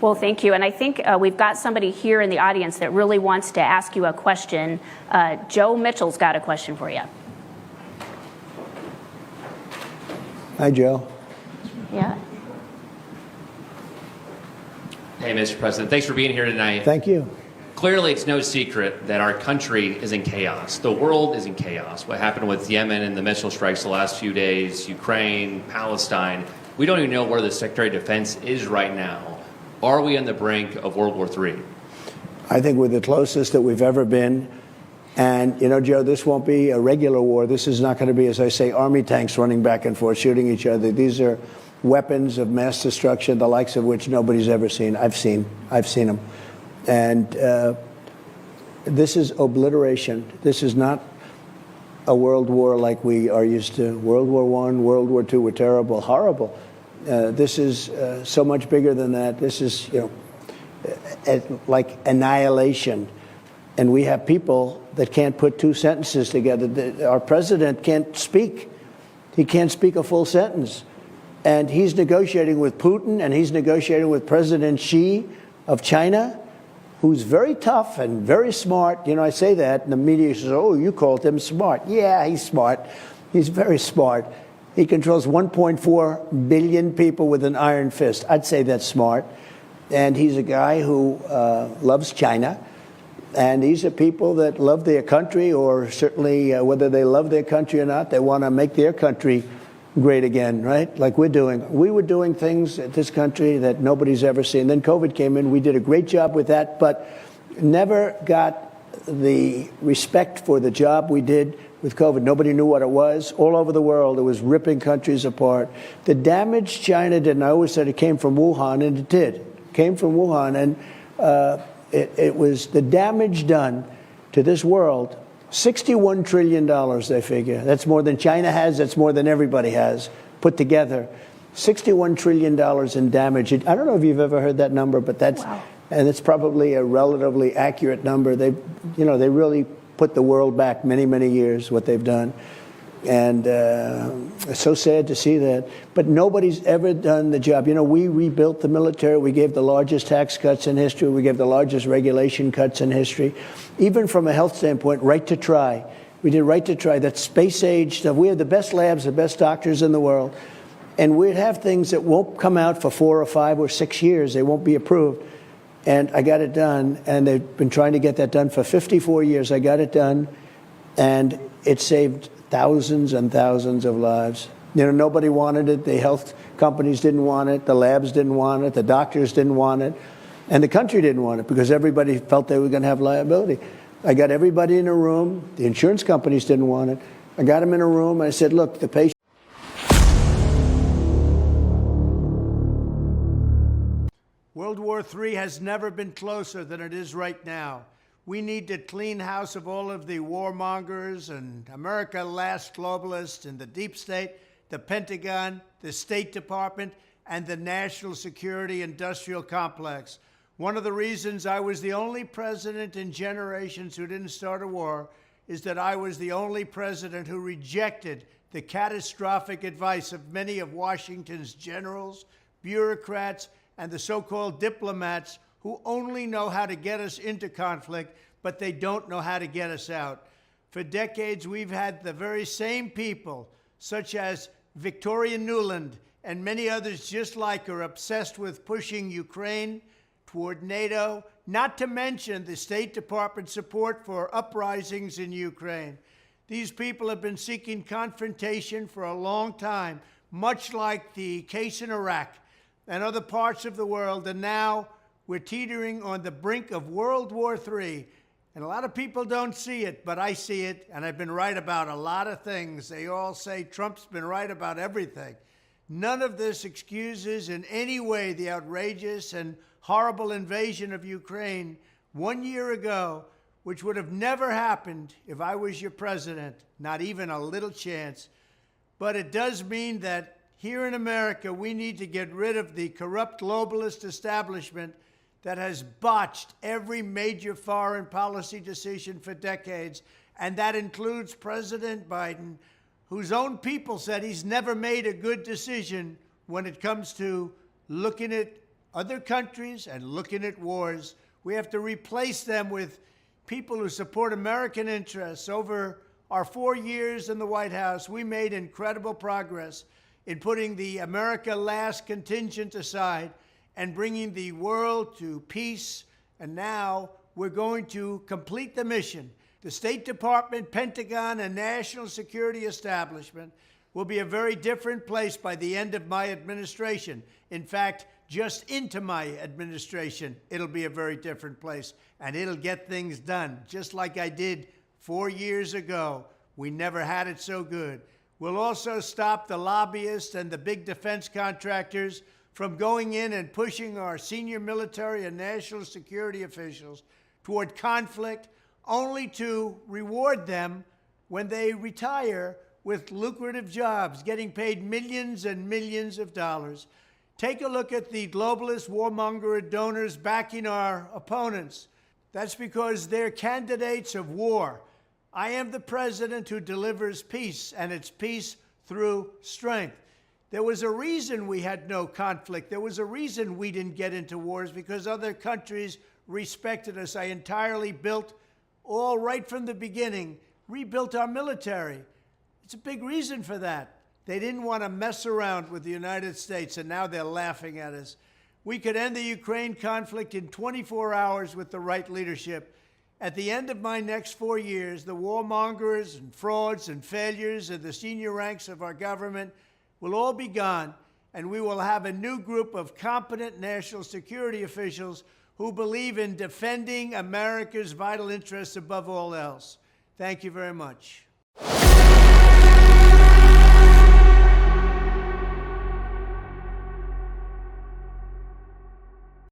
Well, thank you. And I think we've got somebody here in the audience that really wants to ask you a question. Joe Mitchell's got a question for you. Hi, Joe. Yeah. Hey, Mr. President. Thanks for being here tonight. Thank you. Clearly, it's no secret that our country is in chaos. The world is in chaos. What happened with Yemen and the missile strikes the last few days, Ukraine, Palestine. We don't even know where the Secretary of Defense is right now. Are we on the brink of World War III? I think we're the closest that we've ever been. And, you know, Joe, this won't be a regular war. This is not going to be, as I say, army tanks running back and forth, shooting each other. These are weapons of mass destruction, the likes of which nobody's ever seen. I've seen them. And this is obliteration. This is not a world war like we are used to. World War I, World War II were terrible, horrible. This is so much bigger than that. This is, you know, like annihilation. And we have people that can't put two sentences together. Our president can't speak. He can't speak a full sentence. And he's negotiating with Putin, and he's negotiating with President Xi of China, who's very tough and very smart. You know, I say that, and the media says, oh, you called him smart. Yeah, he's smart. He's very smart. He controls 1.4 billion people with an iron fist. I'd say that's smart. And he's a guy who loves China. And these are people that love their country, or certainly whether they love their country or not, they want to make their country great again, right? Like we're doing. We were doing things at this country that nobody's ever seen. Then COVID came in. We did a great job with that, but never got the respect for the job we did with COVID. Nobody knew what it was. All over the world, it was ripping countries apart. The damage China did, and I always said it came from Wuhan, and it did. It came from Wuhan, and it was the damage done to this world. $61 trillion, they figure. That's more than China has. That's more than everybody has put together. $61 trillion in damage. I don't know if you've ever heard that number, but that's, wow. And it's probably a relatively accurate number. They really put the world back many, many years, what they've done. And it's so sad to see that. But nobody's ever done the job. You know, we rebuilt the military. We gave the largest tax cuts in history. We gave the largest regulation cuts in history. Even from a health standpoint, right to try. We did right to try. That's space age stuff. We have the best labs, the best doctors in the world. And we'd have things that won't come out for 4 or 5 or 6 years. They won't be approved. And I got it done. And they've been trying to get that done for 54 years. I got it done. And it saved thousands and thousands of lives. You know, nobody wanted it. The health companies didn't want it. The labs didn't want it. The doctors didn't want it. And the country didn't want it because everybody felt they were going to have liability. I got everybody in a room. The insurance companies didn't want it. I got them in a room. I said, look, the patient. World War III has never been closer than it is right now. We need to clean house of all of the warmongers and America last globalists and the deep state, the Pentagon, the State Department, and the national security industrial complex. One of the reasons I was the only president in generations who didn't start a war is that I was the only president who rejected the catastrophic advice of many of Washington's generals, bureaucrats, and the so-called diplomats who only know how to get us into conflict, but they don't know how to get us out. For decades, we've had the very same people, such as Victoria Nuland and many others just like her, obsessed with pushing Ukraine toward NATO, not to mention the State Department support for uprisings in Ukraine. These people have been seeking confrontation for a long time, much like the case in Iraq and other parts of the world, and now we're teetering on the brink of World War III. And a lot of people don't see it, but I see it, and I've been right about a lot of things. They all say Trump's been right about everything. None of this excuses in any way the outrageous and horrible invasion of Ukraine 1 year ago, which would have never happened if I was your president, not even a little chance. But it does mean that here in America, we need to get rid of the corrupt globalist establishment that has botched every major foreign policy decision for decades, and that includes President Biden, whose own people said he's never made a good decision when it comes to looking at other countries and looking at wars. We have to replace them with people who support American interests. Over our 4 years in the White House, we made incredible progress in putting the America Last contingent aside and bringing the world to peace. And now we're going to complete the mission. The State Department, Pentagon, and national security establishment will be a very different place by the end of my administration. In fact, just into my administration, it'll be a very different place, and it'll get things done, just like I did 4 years ago. We never had it so good. We'll also stop the lobbyists and the big defense contractors from going in and pushing our senior military and national security officials toward conflict, only to reward them when they retire with lucrative jobs, getting paid millions and millions of dollars. Take a look at the globalist warmonger donors backing our opponents. That's because they're candidates of war. I am the president who delivers peace, and it's peace through strength. There was a reason we had no conflict. There was a reason we didn't get into wars, because other countries respected us. I entirely built, all right from the beginning, rebuilt our military. It's a big reason for that. They didn't want to mess around with the United States, and now they're laughing at us. We could end the Ukraine conflict in 24 hours with the right leadership. At the end of my next 4 years, the warmongers and frauds and failures of the senior ranks of our government will all be gone, and we will have a new group of competent national security officials who believe in defending America's vital interests above all else. Thank you very much.